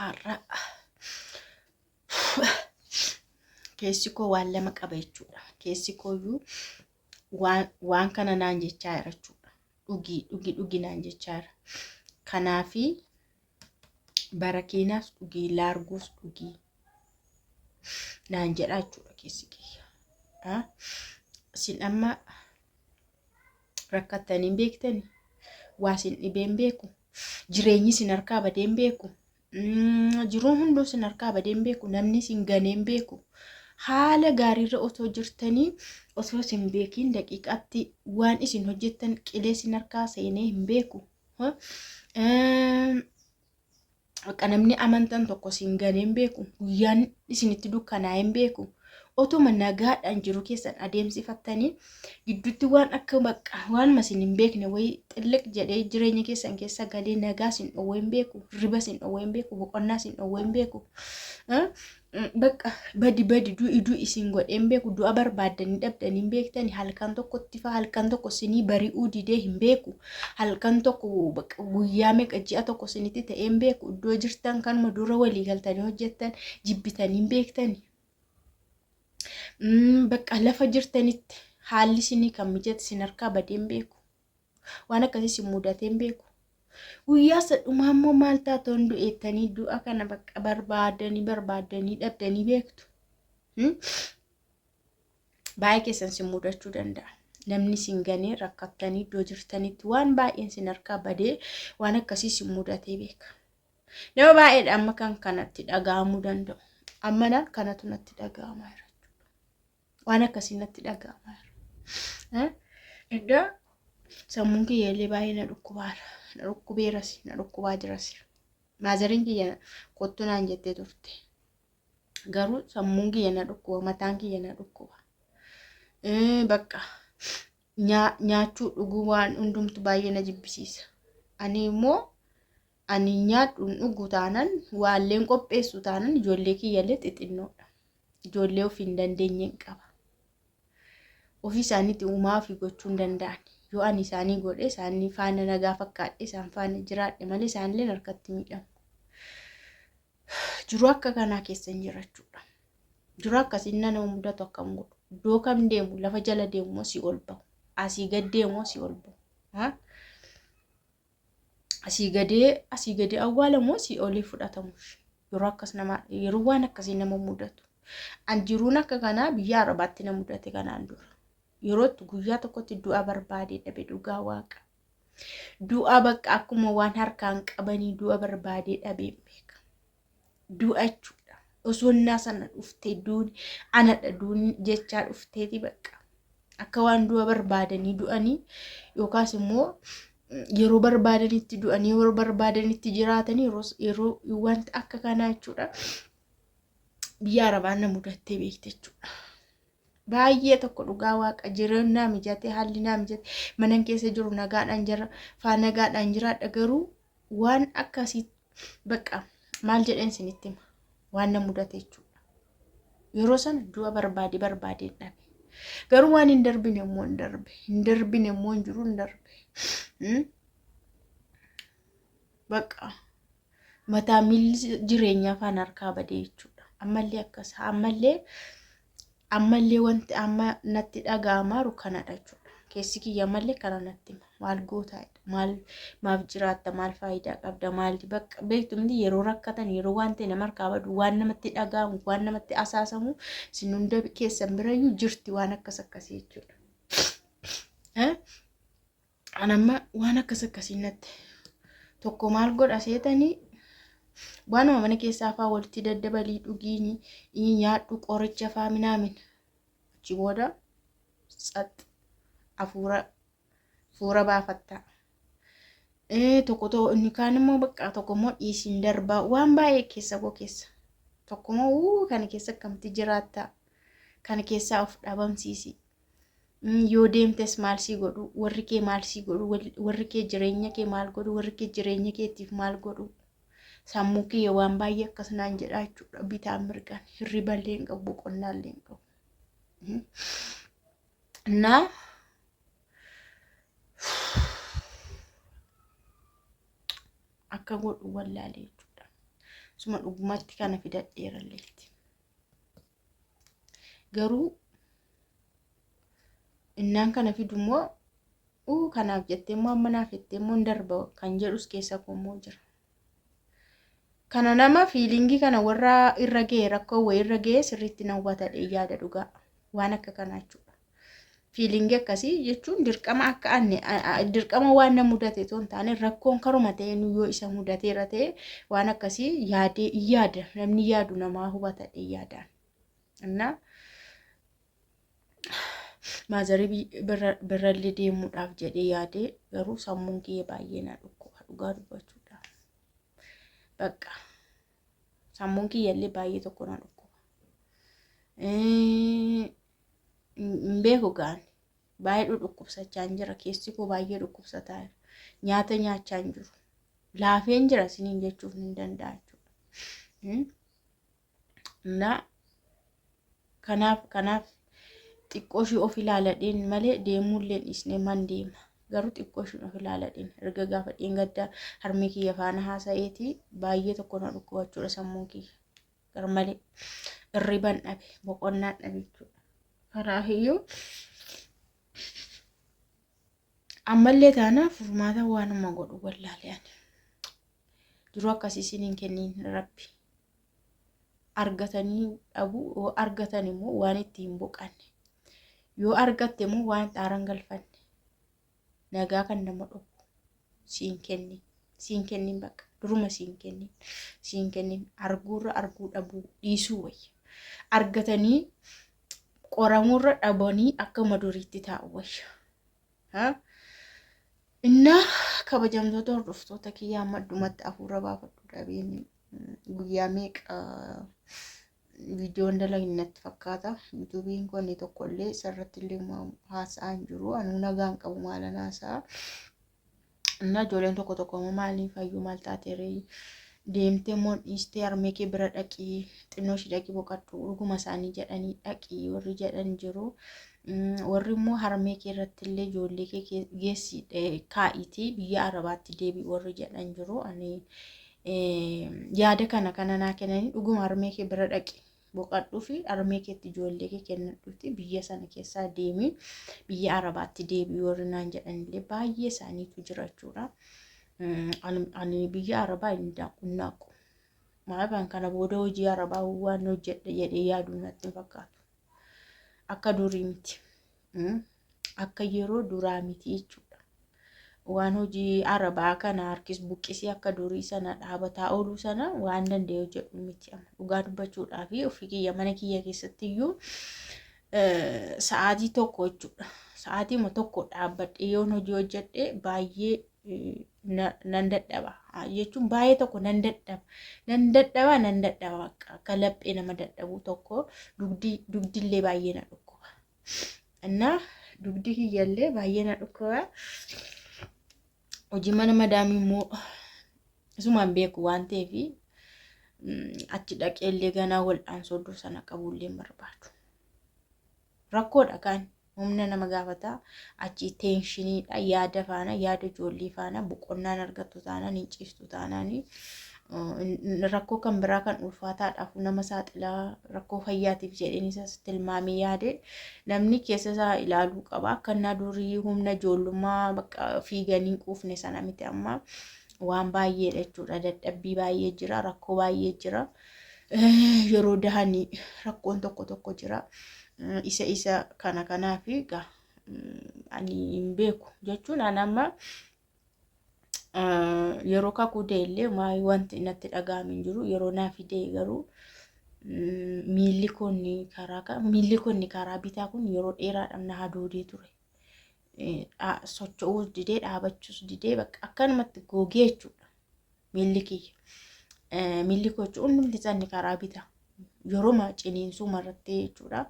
Arra keessi koo waan lama qaba jechuudha. Keessi kooyyuu waan kana naan jechaa jira jechuudha. Dhugi naan jechaa jira. Kanaafi barakeenaas dhugii laargoos dhugii naan jedhaa jechuudha keessi kiyya. Isin amma rakkattanii beektanii? Waa isin dhibeen beeku? Jireenyi isin harkaa badeen beeku? Jiruun hunduu isin harkaa badeen beeku? Namni isin ganeen beeku? Haala gaariirra otoo jirtanii otoo isin beekiin daqiiqaatti waan isin hojjettan qilee isin harkaa seenee hin beeku? Namni amantan tokko isin ganeen beeku? Guyyaan isinitti dukkanaa hin beeku? Otuma nagaadhaan jiru keessan adeemsifattanii gidduutti waan akka waan isin hin beekne wayii xilliq jedhee jireenya keessan keessa galee nagaa isin dhowwee hin beeku? Riba isin dhowwee hin beeku? Boqonnaa isin dhowwee hin beeku? Bakka badi du'i isin godheen beeku? Du'a barbaaddanii dhabdanii hin beektanii? Halkan tokkotti fa halkan tokko isinii bari'uu didee hin beeku? Halkan tokko guyyaa meeqa ji'a tokko isinitti ta'ee hin beeku? Iddoo jirtan kanuma dura walii galtanii hojjettan jibbitanii hin beektanii? Bakka lafa jirtanitti haalli isinii kan mijate isin harkaa badeen beeku? Waan akkasii isin mudateen beeku? Guyyaa sadhumaa immoo maal taatoon du'eettanii du'a kana bakka barbaadanii dhabdanii beektu? Baay'ee keessan isin mudachuu danda'a. Namni isin ganee rakkattanii iddoo jirtanitti waan baay'een isin harkaa badee waan akkasii isin mudatee beeka. Nama baay'eedha amma kan kanatti dhaga'amuu danda'u. Amma kanatu natti dhaga'amaa jira. Waan akkasii natti dhaga'amaa jira. Iddoo sammuun kiyya illee baay'ee na dhukkubaara. Na dhukkubeeras, na dhukkubaa jiras. Maazariin kiyya kottu naan jettee turte. Garuu sammuun kiyya na dhukkuba, mataan kiyya na dhukkuba. Bakka nyaachuu dhuguu waan hundumtu baay'ee na jibbisiisa. Ani immoo ani nyaadhu dhuguu taanan waalleen qopheessu taanan ijoollee kiyya illee xixinnoodha. Ijoollee ofii hin dandeenye qaba. Ofii isaaniitti uumaa ofii gochuu hin danda'an. Yoo ani isaanii godhe isaanii faana nagaa fakkaadhe isaan faana jiraadhe malee isaanillee harkatti miidhamu. Jiru akka kanaa keessa hin jirachuudha. Jiru akkasiin nama mudatu akkam godhu. Iddoo kam deemu lafa jala deemu moo si ol bahu? Asii gad deemu moo si ol bahu? Asii gadee awwaala moo si olii fudhatamu? Yeroo waan akkasii nama mudatu. An jiruun akka kanaa biyya Arabaatti na mudate kanaan dura. Yerootti guyyaa tokkotti du'a barbaadee dhabe dhugaa waaqa. Du'a bakka akkuma waan harkaan qabanii du'a barbaadee dhabee beeka. Du'a jechuudha. Osoo innaa sana dhuftee duuni anadha duuni jechaa dhufteeti bakka. Akka waan du'a barbaadanii du'anii yookaas immoo yeroo barbaadanitti du'anii yeroo barbaadanitti jiraatanii yeroo wanta akka kanaa jechuudha. Biyya Arabaan na mudattee beekte jechuudha. Baay'ee tokko dhugaa waaqa jireenyaa mijatee haalli naa mijate manan keessa jiru nagaadhaan jira faana nagaadhaan jiraadha garuu waan akkasii bakka maal jedheen isinitti hima waan na mudate jechuudha. Yeroo sana du'a barbaadee dhabe. Garuu waan hin darbine immoo hin darbe. Hin darbine immoo hin jiru hin darbe. Bakka mataa miilli jireenyaa faana harkaa badee jechuudha. Ammallee akkas ammallee wanti amma natti dhaga'amaaru kanadha jechuudha. Keessi kiyya ammallee kana natti hima. Maal gootaadha? Maaf jiraatta? Maal faayidaa qabda? Maali bakka beektumti yeroo rakkatan yeroo waan ta'e nama harkaa badu waan namatti dhaga'amu waan namatti asaasamu isin hunda keessan birayyuu jirti waan akkasii jechuudha. Anamma waan akkasii natti tokko maal godha seetanii waanuma mana keessaa faa walitti daddabalii dhugii nyaadhu qoricha faa minaamin achi booda tsat hafuura baafatta. Tokko inni kaan immoo bakka tokko immoo dhiisiin darbaa waan baay'ee keessa tokko immoo kana keessa akkamti jiraatta kana keessaa of dhabamsiisi. Yoo deemtes maal sii godhu warri kee maal sii godhu warri kee jireenya kee maal godhu warri kee jireenya keetiif maal godhu. Sammuu kiyya waan baay'ee akkas naan jedhaa jechuudha. Bitaan mirgaan hirriballee hin qabu boqonnaallee hin qabu. Naa akka godhu wallaalee jechuudha. suma dhugumatti kana fidadheeralleetti. Garuu innaan kana fidummoo kanaaf jettee immoo amma naaf jettee immoo darba kan jedhus keessa koommoo jira. Kana nama fiilingii kana warra irra ga'e rakkoo wayii irra ga'e sirriitti na hubatadhee yaada dhugaa waan akka kanaa jechuudha. Fiilingii akkasii jechuun dirqama akka dirqama waan na mudate osoo hin taane rakkoon karuma ta'e yoo isa mudateera ta'e waan akkasii yaada namni yaadu namaa hubatadhee yaadaan. Innaa maazarii birallee deemuudhaaf jedhee yaadee garuu sammuun kiyya baay'ee na dhukkuba dhugaa dubbachuudhaaf. Bakka sammuun kiyyallee baay'ee tokko na dhukkuba. Beeku gaani baay'ee dhukkubsachaa jira keessi koo baay'ee dhukkubsataa jira. Nyaata nyaachaa hin jiru. Laafeen jira siniin jechuuf hin danda'a jechuudha. Kanaaf xiqqoo ishee of ilaaladheen malee deemuulleen isne man deema. Garuu xiqqoo ishee of ilaaladheen erga gaafa dheengaddaa harmee kiyya faana haasa'eeti baay'ee tokko na dhukkubachuudha sammuun kiyya. Garmalee irriban dhabe boqonnaan dhabe jechuudha. Karaafiyyuu ammallee taanaaf furmaata waanuma godhu wallaaleen jiru akkasii siniin kenniin rabbi argatanii dhabu yoo argatan immoo waan itti hin boqanne yoo argatte immoo waan xaaran galfanne nagaa kan nama dhokku siin kennin bakka duruma siin kennin arguurra arguu dhabuu dhiisuu wayya argatanii qoramuurra dhabanii akka maduriitti taa'u wayya. Innaa kabajamtoota hordoftoota kiyyaa addumatti hafuura baafadhu dhabeen guyyaa meeqa viidiyoon dalaginatti fakkaata. Yuutuubiin kun tokkollee sarratti illee haasa'aa hin jiru. Anuu nagaan qabu maalan haasa'a. Innaa ijoolleen tokko maaliif hayyuu maal taateeree deemtee immoo dhiistee harmee kee bira dhaqii xinnoo ishee dhaqii boqadhu dhuguma isaanii jedhanii dhaqii warri jedhan jiru. Warri immoo harmee kee irratti illee ijoollee kee geessi kaa'itii biyya Arabaatti deebii warri jedhan jiru. Ani yaada kana naa kennanii dhuguma harmee kee bira dhaqi boqadhuu fi harmee keetti ijoollee kee kennadhuuti biyya sana keessaa deemii biyya Arabaatti deebii warri naan jedhan illee baay'ee isaaniitu jira jechuudha. Ani biyya Arabaa hin daaqu. Maal kana booda hojii Arabaa waan hojjedhe jedhee yaaduu natti hin fakkaatu. Akka durii miti. Akka yeroo duraa miti jechuudha. Waan hojii Arabaa kana harkis buqqisii akka durii sana dhaabataa ooluu sana waan danda'e jedhu miti amma dhugaa dubbachuudhaa fi ofii kiyya mana kiyya keessatti iyyuu sa'aatii tokko jechuudha. Sa'aatii tokko dhaabbadhee yoon hojii hojjedhe baay'ee nan dadhaba jechuun baay'ee tokko nan dadhaba akka laphee nama dadhabu tokko dugdillee baay'ee na dhukkuba. Innaa dugdi kiyyallee baay'ee na dhukkuba. Hojii mana madaamii immoo isumaan beeku waan ta'eef achi dhaqeellee ganaa wal'aan soddoo sana qabullee barbaadu. Rakkoodha kan humna nama gaafata achi teenshiiniidha yaada faana yaada ijoollee faana boqonnaan argattu taanaan hin ciistu taanaan rakkoo kan biraa kan ulfaataadhaaf nama saaxilaa rakkoo fayyaatiif jedheen isas tilmaamee yaade namni keessa isaa ilaaluu qaba. Akka innaa durii humna ijoollummaa bakka fiiganii quufne sana miti amma waan baay'eedha jechuudha. Dadhabbii baay'ee jira rakkoo baay'ee jira yeroo dahanii rakkoon tokko jira. Isa kanaaf egaa ani hin beeku jechuun ani amma yeroo kakuu deellee wanti natti dhaga'ame hin jiru yeroo naaf fidee garuu miilli konni karaa bitaa kun yeroo dheeraadhaaf na hadoodee ture. Socho'uus didee dhaabachuus didee bakka akkanumatti googee jechuudha miilli kiyya. Miilli koo jechuun hundi isaanii karaa bitaa yeroo ciniinsuu marrattee jechuudha.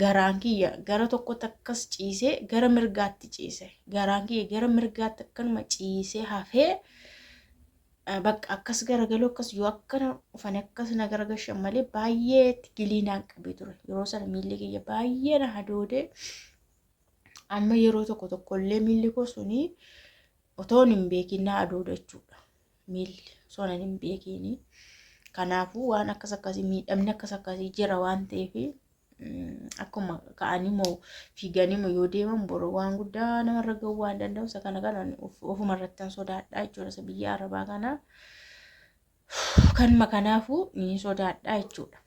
Garaan kiyya gara tokkotti akkas ciisee gara mirgaatti ciise. Garaan kiyya gara mirgaatti akkanuma ciisee hafee bakka akkas garagaluu akkas yoo akkana ufane akkas na garagashan malee baay'ee giliinaan qabee ture. Yeroo sana miilli kiyya baay'ee na hadoodee amma yeroo tokkollee miilli koo suni otoo hin beekin na hadooda jechuudha. miilli osoo hin beekini. Kanaafuu waan akkas akkasii miidhamni akkas akkasii jira waan ta'eef akkuma ka'anii moo fiiganii moo yoo deeman boru waan guddaa namarra ga'uu waan danda'u isa kana ofuma irratti sodaadhaa jechuudha. Isa biyya Arabaa kana kanuma kanaafuu ni sodaadhaa jechuudha.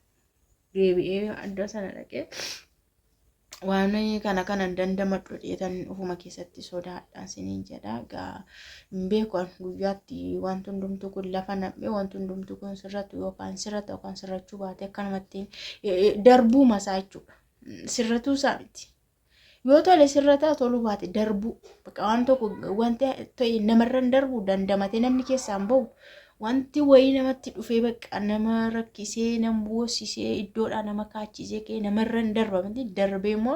Deebi'ee adda sana dhaqee waan kana dandamadhu dheetan ofuma keessatti sodaadhaan siniin jedha. Gaa hin beeku guyyaatti wanti hundumtuu kun lafa nam'ee wanti hundumtuu kun sirratu yookaan sirrata yookaan sirrachuu baate akkanumatti darbuu masaa jechuudha. Sirratuu isaa miti. Yoo tole sirrataa toluu baate darbuu waan tokko wanti namarraan darbuu dandamatee namni keessaan bahu wanti wayii namatti dhufee bakka nama rakkisee nama boosisee iddoodhaa nama kaachisee kee namarraan darbamti darbee moo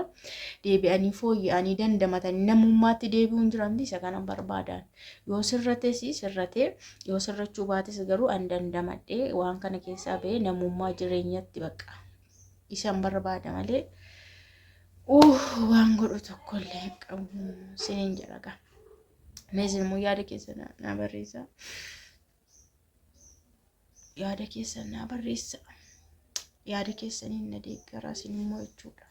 deebi'anii fooyya'anii dandamatanii namummaatti deebi'uun jiramti isa kana barbaadan. Yoo sirrates sirratee yoo sirrachuu baates garuu an dandamadhee waan kana keessaa ba'ee namummaa jireenyatti bakka isan barbaada malee waan godhu tokkollee qabu siniin jedhaga. Meeshaan immoo yaada keessa na barreessa. Yaada keessa na barreessa. Yaada keessaniin na deeggara isin immoo jechuudha.